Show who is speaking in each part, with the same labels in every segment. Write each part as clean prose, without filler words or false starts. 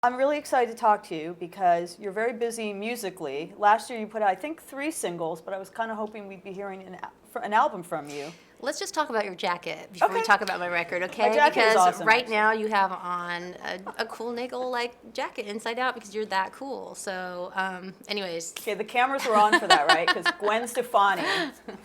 Speaker 1: I'm really excited to talk to you because you're very busy musically. Last year you put out, I think, 3 singles, but I was kind of hoping we'd be hearing an album from you.
Speaker 2: Let's just talk about your jacket before we
Speaker 1: Okay.
Speaker 2: talk about my record, okay?
Speaker 1: My jacket is
Speaker 2: Because
Speaker 1: awesome,
Speaker 2: right
Speaker 1: actually.
Speaker 2: now you have on a cool niggle like jacket inside out because you're that cool. So, anyways,
Speaker 1: Okay, the cameras were on for that, right? Because Gwen Stefani,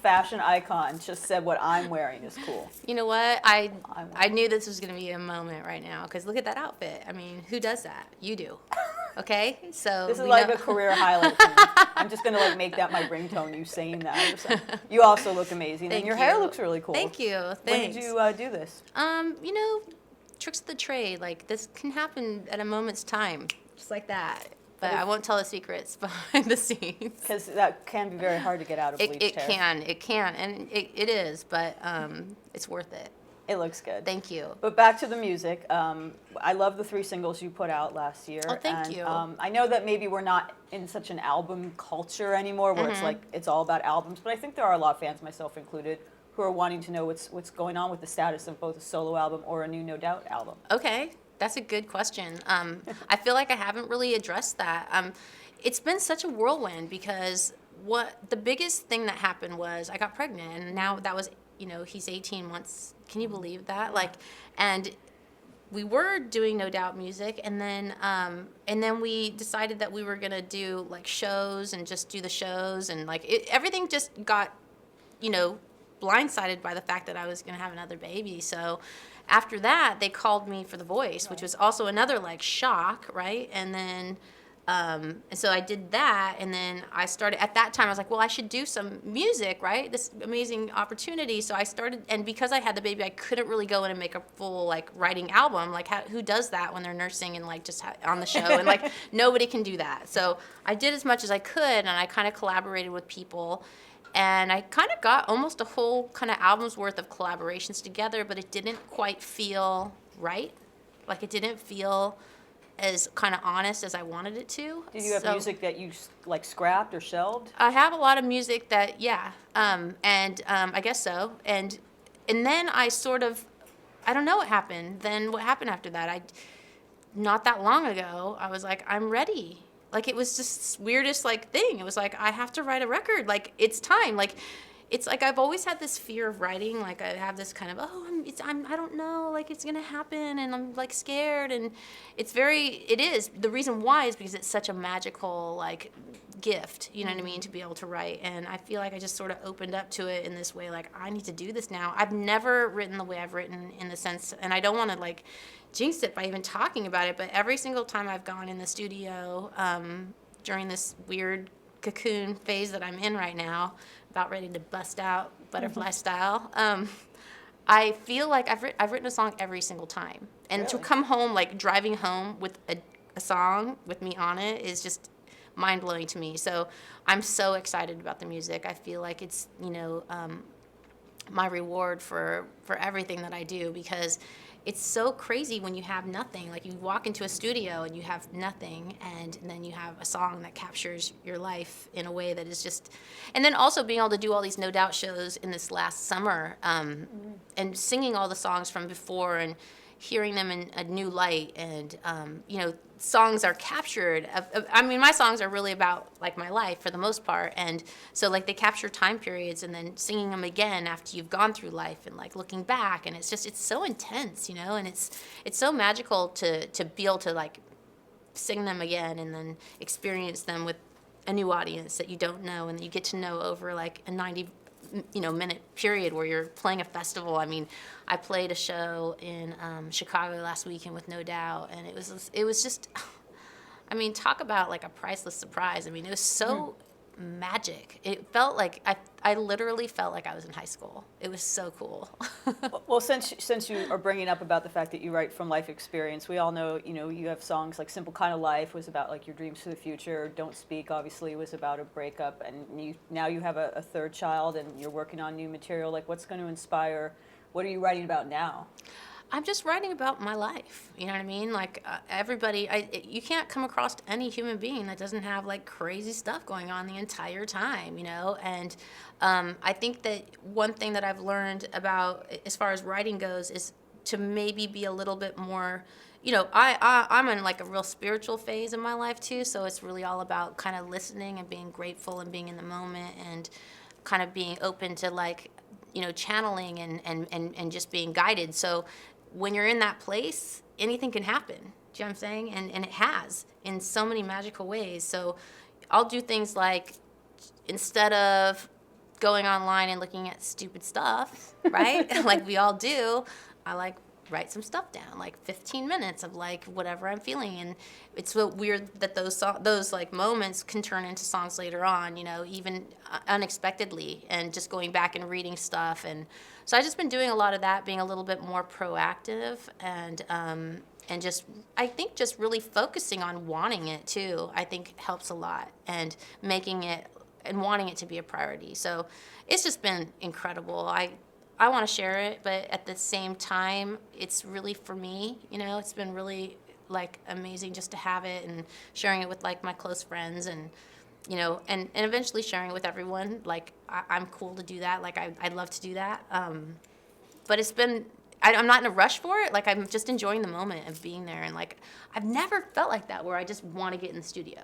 Speaker 1: fashion icon, just said what I'm wearing is cool.
Speaker 2: you know what?
Speaker 1: I'm
Speaker 2: I knew this was going to be a moment right now because look at that outfit. I mean, who does that? You do. Okay? So
Speaker 1: This is
Speaker 2: we
Speaker 1: like
Speaker 2: know.
Speaker 1: a career highlight for me. I'm just gonna like make that my ringtone. You saying that or something. You also look amazing,
Speaker 2: Thank
Speaker 1: and your
Speaker 2: you.
Speaker 1: hair looks really cool.
Speaker 2: Thank you.
Speaker 1: When
Speaker 2: Thanks.
Speaker 1: did you do this?
Speaker 2: You know, tricks of the trade. Like this can happen at a moment's time, just like that. But I won't tell the secrets behind the scenes.
Speaker 1: Because that can be very hard to get out of bleached
Speaker 2: It
Speaker 1: hair.
Speaker 2: can, and it is, but it's worth it.
Speaker 1: It looks good.
Speaker 2: Thank you.
Speaker 1: But back to the music. I love the 3 singles you put out last year.
Speaker 2: Oh, thank
Speaker 1: and,
Speaker 2: you.
Speaker 1: I know that maybe we're not in such an album culture anymore, where it's like it's all about albums. But I think there are a lot of fans, myself included, who are wanting to know what's going on with the status of both a solo album or a new No Doubt album.
Speaker 2: Okay, that's a good question. I feel like I haven't really addressed that. It's been such a whirlwind because what the biggest thing that happened was I got pregnant, and now that was, he's 18 months. Can you believe that? And we were doing No Doubt music, and then we decided that we were gonna do like shows and just do the shows, and everything just got, blindsided by the fact that I was gonna have another baby. So after that, they called me for The Voice, which was also another like shock, right? And so I did that, and then I started, at that time, I was like, well, I should do some music, right? This amazing opportunity. So I started, and because I had the baby, I couldn't really go in and make a full, writing album. Who does that when they're nursing and, just on the show? And, nobody can do that. So I did as much as I could, and I kind of collaborated with people. And I kind of got almost a whole kind of album's worth of collaborations together, but it didn't quite feel right. It didn't feel as kind of honest as I wanted it to.
Speaker 1: Did you have music that you scrapped or shelved?
Speaker 2: I have a lot of music that, yeah, I guess so. And then I sort of, I don't know what happened. Then what happened after that? Not that long ago, I was like, I'm ready. It was just this weirdest thing. It was like, I have to write a record. It's time. It's like I've always had this fear of writing. I have this kind of, I don't know, it's gonna happen, and I'm scared, and it is. The reason why is because it's such a magical gift, you know what I mean, to be able to write. And I feel like I just sort of opened up to it in this way, I need to do this now. I've never written the way I've written, in the sense, and I don't want to jinx it by even talking about it, but every single time I've gone in the studio during this weird cocoon phase that I'm in right now, about ready to bust out butterfly style, I feel like I've written a song every single time. And
Speaker 1: Really?
Speaker 2: to come home, driving home with a song with me on it is just mind-blowing to me. So I'm so excited about the music. I feel like it's, my reward for everything that I do, because it's so crazy when you have nothing. You walk into a studio and you have nothing, and then you have a song that captures your life in a way that is just... And then also being able to do all these No Doubt shows in this last summer, and singing all the songs from before and hearing them in a new light, and songs are captured. My songs are really about my life for the most part, and so they capture time periods, and then singing them again after you've gone through life, and looking back, and it's so intense, and it's so magical to be able to sing them again, and then experience them with a new audience that you don't know, and that you get to know over a 90 minute period where you're playing a festival. I played a show in Chicago last weekend with No Doubt, and it was just, talk about a priceless surprise. It was so magic. It felt I literally felt like I was in high school. It was so cool.
Speaker 1: Well, since you are bringing up about the fact that you write from life experience, we all know, you have songs like Simple Kind of Life was about your dreams for the future. Don't Speak, obviously, was about a breakup, and now you have a third child, and you're working on new material. What's going to inspire? What are you writing about now?
Speaker 2: I'm just writing about my life. You know what I mean? Everybody, you can't come across any human being that doesn't have crazy stuff going on the entire time, And I think that one thing that I've learned about, as far as writing goes, is to maybe be a little bit more, I'm in like a real spiritual phase in my life too, so it's really all about kind of listening and being grateful and being in the moment and kind of being open to like, channeling and just being guided. So when you're in that place, anything can happen. Do you know what I'm saying? And it has in so many magical ways. So I'll do things like, instead of going online and looking at stupid stuff, right? Like we all do, I like write some stuff down, like 15 minutes of like whatever I'm feeling. And it's so weird that those like moments can turn into songs later on, even unexpectedly, and just going back and reading stuff. And so I've just been doing a lot of that, being a little bit more proactive, and just, I think just really focusing on wanting it too, I think helps a lot, and making it and wanting it to be a priority. So it's just been incredible. I want to share it, but at the same time, it's really for me, it's been really like amazing just to have it and sharing it with like my close friends, and, and eventually sharing it with everyone. Like I'm cool to do that. Like I'd love to do that. But it's been, I'm not in a rush for it. Like I'm just enjoying the moment of being there. And like, I've never felt like that where I just want to get in the studio.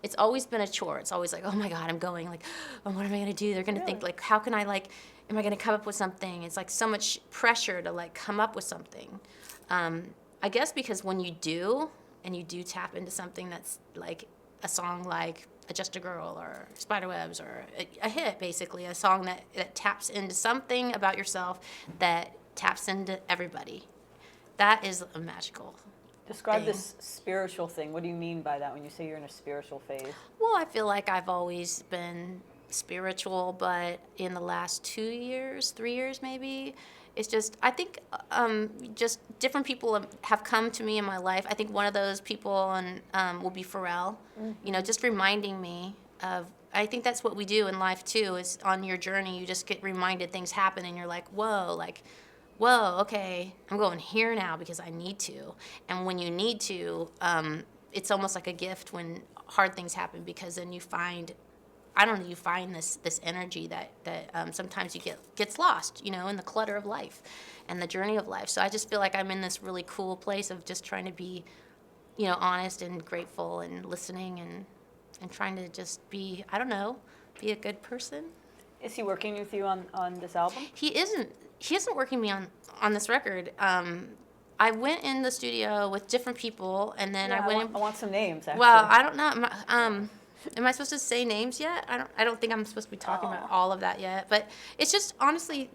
Speaker 2: It's always been a chore. It's always like, oh my God, I'm going. Like, oh, what am I going to do? They're going to think like, how can I like, am I going to come up with something? It's like so much pressure to like come up with something. I guess because when you do, and you do tap into something that's like a song like Just a Girl or Spiderwebs, or a hit, basically, a song that taps into something about yourself that taps into everybody. That is a magical
Speaker 1: Describe
Speaker 2: thing.
Speaker 1: this spiritual thing. What do you mean by that when you say you're in a spiritual phase?
Speaker 2: Well, I feel like I've always been spiritual, but in the last 2 years, 3 years maybe, it's just, I think just different people have come to me in my life. I think one of those people will be Pharrell, just reminding me of, I think that's what we do in life too, is on your journey, you just get reminded, things happen, and you're like, whoa, okay, I'm going here now because I need to. And when you need to, it's almost like a gift when hard things happen, because then you find, you find this energy that sometimes gets lost, in the clutter of life and the journey of life. So I just feel like I'm in this really cool place of just trying to be, honest and grateful and listening and trying to just be, be a good person.
Speaker 1: Is he working with you on this album?
Speaker 2: He isn't working me on this record. I went in the studio with different people, and then I
Speaker 1: want some names, actually.
Speaker 2: Well, I don't know. Am I supposed to say names yet? I don't think I'm supposed to be talking about all of that yet. But it's just, honestly,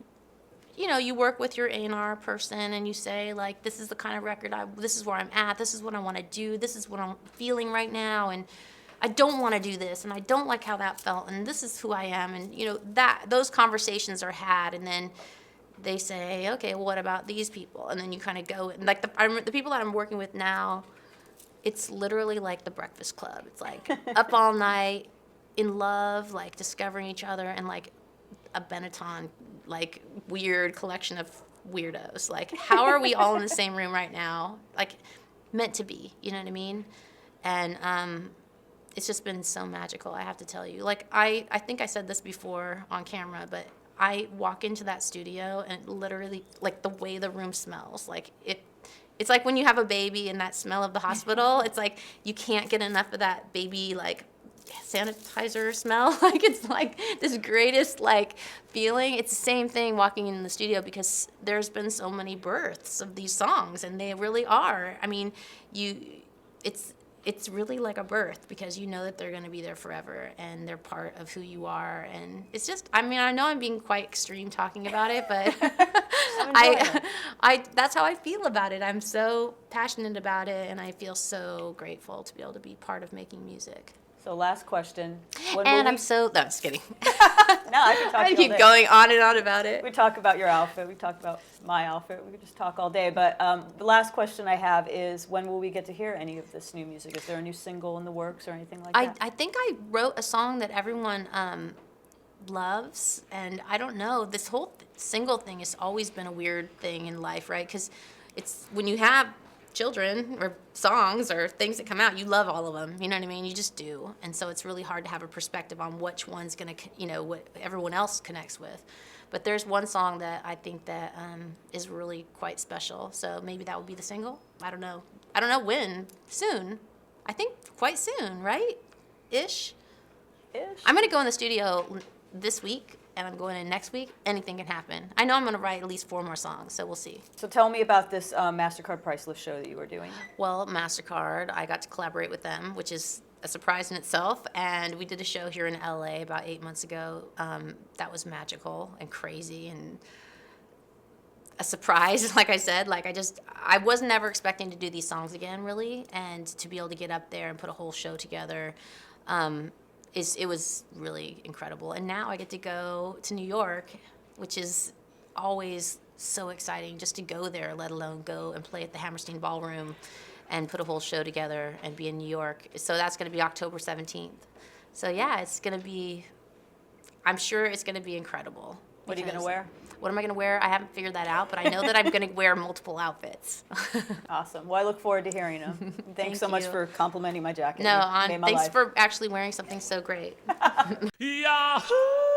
Speaker 2: you work with your A&R person, and you say, like, this is the kind of record, this is where I'm at, this is what I want to do, this is what I'm feeling right now, and I don't want to do this, and I don't like how that felt, and this is who I am. And, those conversations are had, and then they say, okay, well, what about these people? And then you kind of go, and like the people that I'm working with now, it's literally like the Breakfast Club. It's like up all night, in love, like discovering each other, and like a Benetton, like weird collection of weirdos. Like, how are we all in the same room right now? Like, meant to be, you know what I mean? And it's just been so magical, I have to tell you. Like, I think I said this before on camera, but I walk into that studio and literally, like, the way the room smells, like it's like when you have a baby and that smell of the hospital, it's like you can't get enough of that baby, like, sanitizer smell. Like, it's like this greatest, like, feeling. It's the same thing walking in the studio, because there's been so many births of these songs, and they really are. I mean, it's really like a birth, because you know that they're going to be there forever, and they're part of who you are. And it's just, I mean, I know I'm being quite extreme talking about it, but that's how I feel about it. I'm so passionate about it, and I feel so grateful to be able to be part of making music.
Speaker 1: So last question.
Speaker 2: No, I'm just kidding.
Speaker 1: No, I could talk
Speaker 2: I
Speaker 1: to you all
Speaker 2: keep
Speaker 1: day.
Speaker 2: going on and on about it.
Speaker 1: We talk about your outfit. We talk about my outfit. We could just talk all day. But the last question I have is, when will we get to hear any of this new music? Is there a new single in the works or anything like that?
Speaker 2: I think I wrote a song that everyone loves, and I don't know. This whole single thing has always been a weird thing in life, right? Because it's when you have children or songs or things that come out, you love all of them, you know what I mean? You just do. And so it's really hard to have a perspective on which one's going to, what everyone else connects with. But there's one song that I think that is really quite special. So maybe that will be the single. I don't know. I don't know when. Soon. I think quite soon, right? Ish. I'm going to go in the studio this week, and I'm going in next week. Anything can happen. I know I'm going to write at least 4 more songs, so we'll see.
Speaker 1: So tell me about this MasterCard Priceless show that you were doing.
Speaker 2: Well, MasterCard, I got to collaborate with them, which is a surprise in itself. And we did a show here in LA about 8 months ago. That was magical and crazy and a surprise. Like I said, I was never expecting to do these songs again, really. And to be able to get up there and put a whole show together, it was really incredible. And now I get to go to New York, which is always so exciting just to go there, let alone go and play at the Hammerstein Ballroom and put a whole show together and be in New York. So that's going to be October 17th. So yeah, it's going to be, I'm sure it's going to be incredible.
Speaker 1: What are you going to wear?
Speaker 2: What am I going to wear? I haven't figured that out, but I know that I'm going to wear multiple outfits.
Speaker 1: Awesome. Well, I look forward to hearing them. Thanks so much for complimenting my jacket.
Speaker 2: No,
Speaker 1: You made my
Speaker 2: thanks
Speaker 1: life.
Speaker 2: for actually wearing something so great.
Speaker 3: Yahoo!